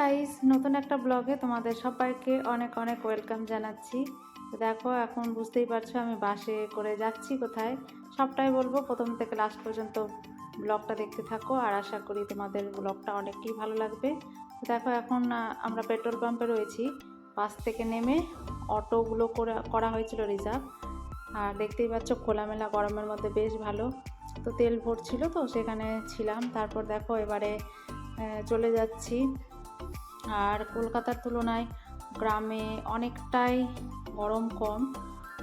Guys, নতুন একটা ব্লগে তোমাদের সবাইকে অনেক অনেক ওয়েলকাম জানাচ্ছি। তো দেখো, এখন বুঝতেই পারছো আমি বাসে করে যাচ্ছি কোথায়। সবটাই বলবো, প্রথম থেকে লাস্ট পর্যন্ত ব্লগটা দেখতে থাকো আর আশা করি তোমাদের ব্লগটা অনেকই ভালো লাগবে। তো দেখো, এখন আমরা পেট্রোল পাম্পে রয়েছি। বাস থেকে নেমে অটোগুলো করা হয়েছিল রিজার্ভ। আর দেখতেই পাচ্ছ খোলামেলা গরমের মধ্যে বেশ ভালো। তো তেল ভরছিল, তো সেখানে ছিলাম। তারপর দেখো এবারে চলে যাচ্ছি। আর কলকাতার তুলনায় গ্রামে অনেকটাই গরম কম।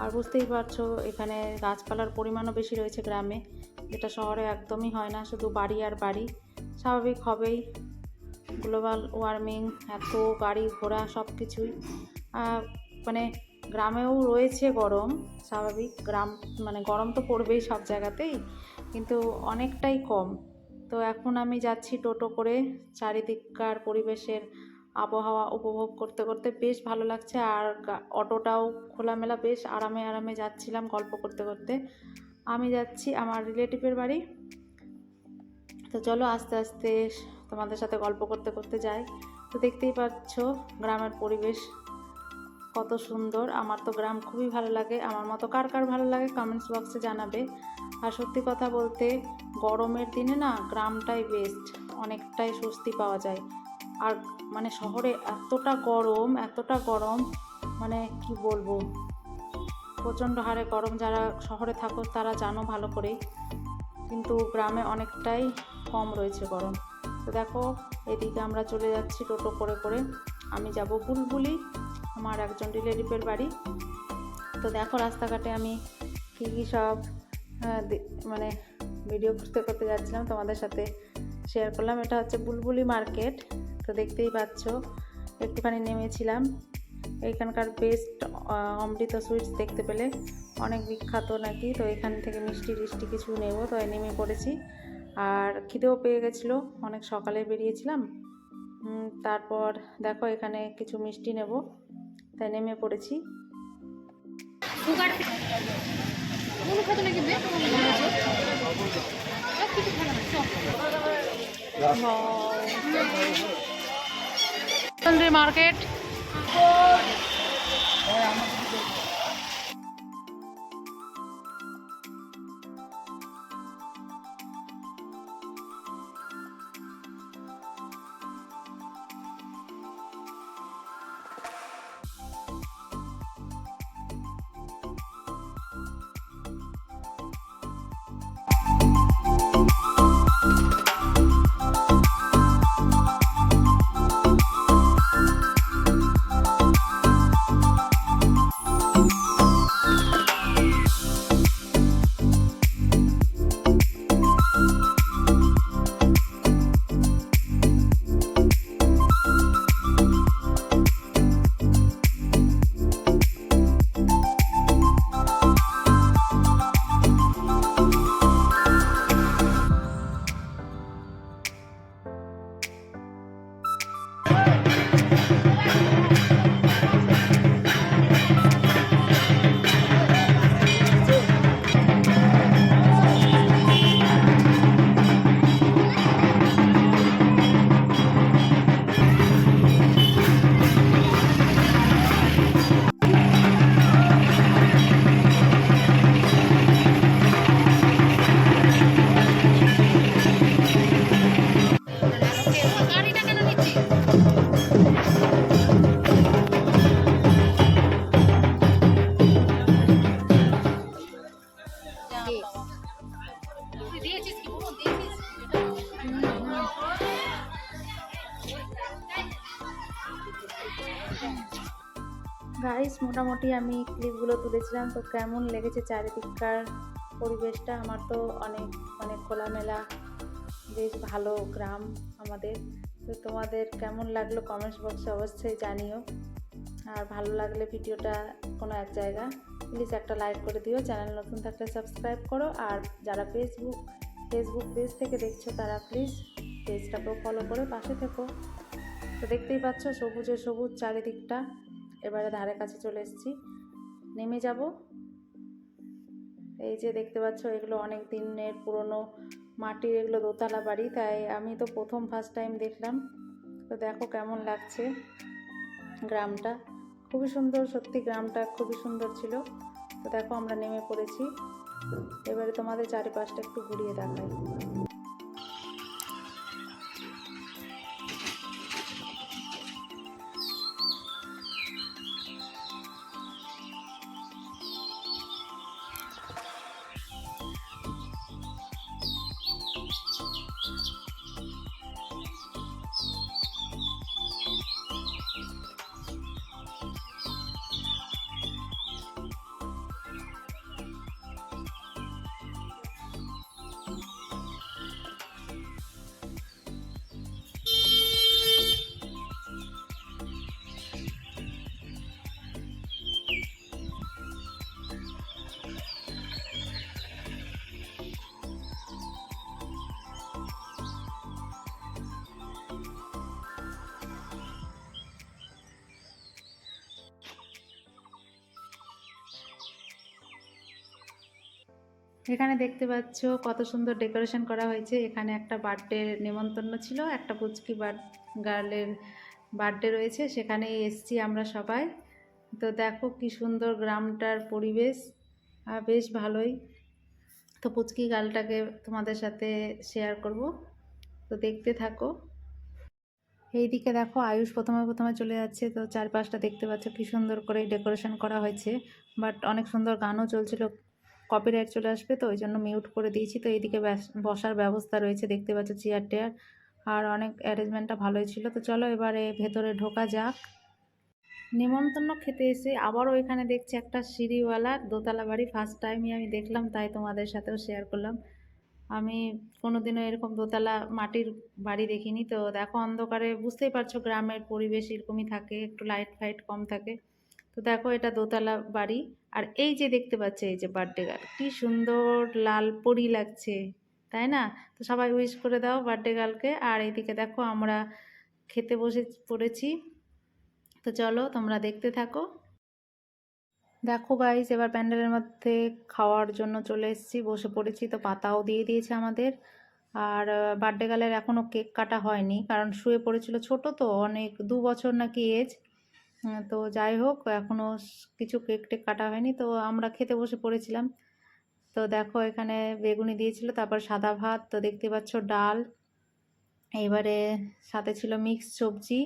আর বুঝতেই পারছো এখানে গাছপালার পরিমাণও বেশি রয়েছে গ্রামে, যেটা শহরে একদমই হয় না, শুধু বাড়ি আর বাড়ি। স্বাভাবিক হবেই, গ্লোবাল ওয়ার্মিং, এত গাড়ি ঘোড়া সব কিছুই। মানে গ্রামেও রয়েছে গরম, স্বাভাবিক। গ্রাম মানে গরম তো পড়বেই সব জায়গাতেই, কিন্তু অনেকটাই কম। তো এখন আমি যাচ্ছি টোটো করে। চারিদিককার পরিবেশের আবহাওয়া উপভোগ করতে করতে বেশ ভালো লাগছে। আর অটোটাও খোলামেলা, বেশ আরামে আরামে যাচ্ছিলাম গল্প করতে করতে। আমি যাচ্ছি আমার রিলেটিভের বাড়ি। তো চলো আস্তে আস্তে তোমাদের সাথে গল্প করতে করতে যাই। তো দেখতেই পাচ্ছ গ্রামের পরিবেশ কত সুন্দর। আমার তো গ্রাম খুবই ভালো লাগে। আমার মতো কার কার ভালো লাগে কমেন্টস বক্সে জানাবে। আর সত্যি কথা বলতে গরমের দিনে না গ্রামটাই বেস্ট, অনেকটাই স্বস্তি পাওয়া যায়। আর মানে শহরে এতটা গরম, মানে কি বলবো, প্রচণ্ড হারে গরম। যারা শহরে থাকো তারা জানো ভালো করেই, কিন্তু গ্রামে অনেকটাই কম রয়েছে গরম। তো দেখো এদিকে আমরা চলে যাচ্ছি টোটো করে করে। আমি যাব বুলবুলি, আমার একজন রিলেটিভের বাড়ি। তো দেখো রাস্তাঘাটে আমি কী কী সব মানে ভিডিও করতে করতে যাচ্ছিলাম, তোমাদের সাথে শেয়ার করলাম। এটা হচ্ছে বুলবুলি মার্কেট। তো দেখতেই পাচ্ছ একটুখানি নেমেছিলাম। এইখানকার বেস্ট অমৃত সুইটস দেখতে পেলে অনেক বিখ্যাত নাকি। তো এখান থেকে মিষ্টি টিষ্টি কিছু নেব, তো নেমে পড়েছি। আর খিদেও পেয়ে গেছিলো, অনেক সকালে বেরিয়েছিলাম। তারপর দেখো এখানে কিছু মিষ্টি নেব, তাই নেমে পড়েছি। মার্কেট গাইস, মোটামুটি আমি ক্লিপগুলো তুলেছিলাম। তো কেমন লেগেছে চারিদিককার পরিবেশটা? আমার তো অনেক অনেক খোলামেলা, বেশ ভালো গ্রাম আমাদের। তো তোমাদের কেমন লাগলো কমেন্টস বক্সে অবশ্যই জানিও। আর ভালো লাগলে ভিডিওটা কোনো এক জায়গা প্লিজ একটা লাইক করে দিও। চ্যানেল নতুন থাকলে সাবস্ক্রাইব করো। আর যারা ফেসবুক পেজ থেকে দেখছো তারা প্লিজ পেজটাকেও ফলো করে পাশে থেকো। তো দেখতেই পাচ্ছ সবুজে সবুজ চারিদিকটা। এবারে ধারে কাছে চলে এসেছি, নেমে যাব। এই যে দেখতে পাচ্ছ এগুলো অনেক দিনের পুরনো মাটির, এগুলো দোতলা বাড়ি। তাই আমি তো ফার্স্ট টাইম দেখলাম। তো দেখো কেমন লাগছে গ্রামটা, খুবই সুন্দর, সত্যি গ্রামটা খুবই সুন্দর ছিল। তো দেখো আমরা নেমে পড়েছি, এবারে তোমাদের চারিপাশটা একটু ঘুরিয়ে দেখাই। এখানে দেখতে পাচ্ছ কত সুন্দর ডেকোরেশন করা হয়েছে। এখানে একটা বার্থডে নেমন্তন্ন ছিল, একটা পুচকি গার্লের বার্থডে রয়েছে, সেখানে এসছি আমরা সবাই। তো দেখো কি সুন্দর গ্রামটার পরিবেশ, বেশ ভালোই। তো পুচকি গার্লটাকে তোমাদের সাথে শেয়ার করব, তো দেখতে থাকো। এইদিকে দেখো আয়ুষ প্রথমে প্রথমে চলে যাচ্ছে। তো চারপাশটা দেখতে পাচ্ছ কি সুন্দর করে ডেকোরেশন করা হয়েছে, বাট অনেক সুন্দর গানও চলছিল, কপিরাইট চলে আসবে, তো ওই জন্য মিউট করে দিয়েছি। তো এইদিকে বসার ব্যবস্থা রয়েছে, দেখতে পাচ্ছ চেয়ার টেয়ার, আর অনেক অ্যারেঞ্জমেন্টটা ভালোই ছিল। তো চলো এবারে ভেতরে ঢোকা যাক। নিমন্ত্রণ খেতে এসে আবারও এখানে দেখছি একটা সিঁড়িওয়ালা দোতলা বাড়ি, ফার্স্ট টাইমই আমি দেখলাম, তাই তোমাদের সাথেও শেয়ার করলাম। আমি কোনোদিনও এরকম দোতলা মাটির বাড়ি দেখিনি। তো দেখো অন্ধকারে বুঝতেই পারছো গ্রামের পরিবেশ এরকমই থাকে, একটু লাইট ফাইট কম থাকে। তো দেখো এটা দোতলা বাড়ি, আর এই যে দেখতে পাচ্ছে এই যে বার্থডে গার্ল, কি সুন্দর লাল পরি লাগছে, তাই না? তো সবাই উইশ করে দাও বার্থডে গার্লকে। আর এইদিকে দেখো আমরা খেতে বসে পড়েছি, তো চলো তোমরা দেখতে থাকো। দেখো গাইস এবার প্যান্ডেলের মধ্যে খাওয়ার জন্য চলে এসেছি, বসে পড়েছি। তো পাতাও দিয়ে দিয়েছে আমাদের। আর বার্থডে গার্লের এখনও কেক কাটা হয়নি, কারণ শুয়ে পড়েছিল, ছোট তো অনেক, 2 বছর নাকি এজ। তো যাই হোক এখনও কিছু কেক টেক কাটা হয়নি। তো আমরা খেতে বসে পড়েছিলাম। তো দেখো এখানে বেগুনি দিয়েছিল, তারপর সাদা ভাত, তো দেখতে পাচ্ছ ডাল, এবারে সাথে ছিল মিক্স সবজি,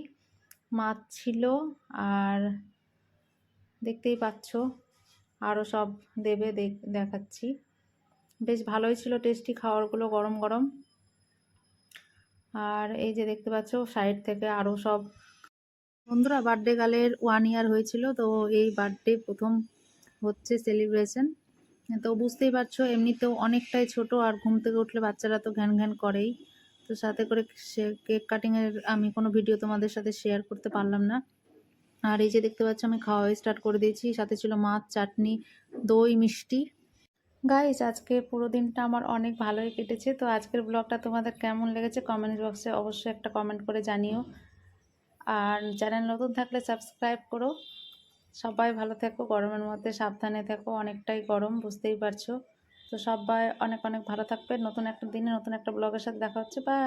মাছ ছিল, আর দেখতেই পাচ্ছ আরও সব দেবে, দেখাচ্ছি। বেশ ভালোই ছিল টেস্টি খাবারগুলো, গরম গরম। আর এই যে দেখতে পাচ্ছ সাইড থেকে আরও সব বন্ধুরা, বার্থডে গার্লের 1 ইয়ার হয়েছিল, তো এই বার্থডে প্রথম হচ্ছে সেলিব্রেশন। তো বুঝতেই পারছো এমনিতেও অনেকটাই ছোট, আর ঘুম থেকে উঠলে বাচ্চারা তো ঘ্যান ঘ্যান করেই। তো সাথে করে সে কেক কাটিংয়ের আমি কোনো ভিডিও তোমাদের সাথে শেয়ার করতে পারলাম না। আর এই যে দেখতে পাচ্ছ আমি খাওয়া স্টার্ট করে দিয়েছি, সাথে ছিল মাছ, চাটনি, দই, মিষ্টি। গাইস আজকে পুরো দিনটা আমার অনেক ভালোই কেটেছে। তো আজকের ব্লগটা তোমাদের কেমন লেগেছে কমেন্ট বক্সে অবশ্যই একটা কমেন্ট করে জানিও। আর চ্যানেল নতুন থাকলে সাবস্ক্রাইব করো। সবাই ভালো থেকো, গরমের মধ্যে সাবধানে থেকো, অনেকটাই গরম বুঝতেই পারছো। তো সবাই অনেক অনেক ভালো থাকবে। নতুন একটা দিনে নতুন একটা ব্লগের সাথে দেখা হচ্ছে। বাই।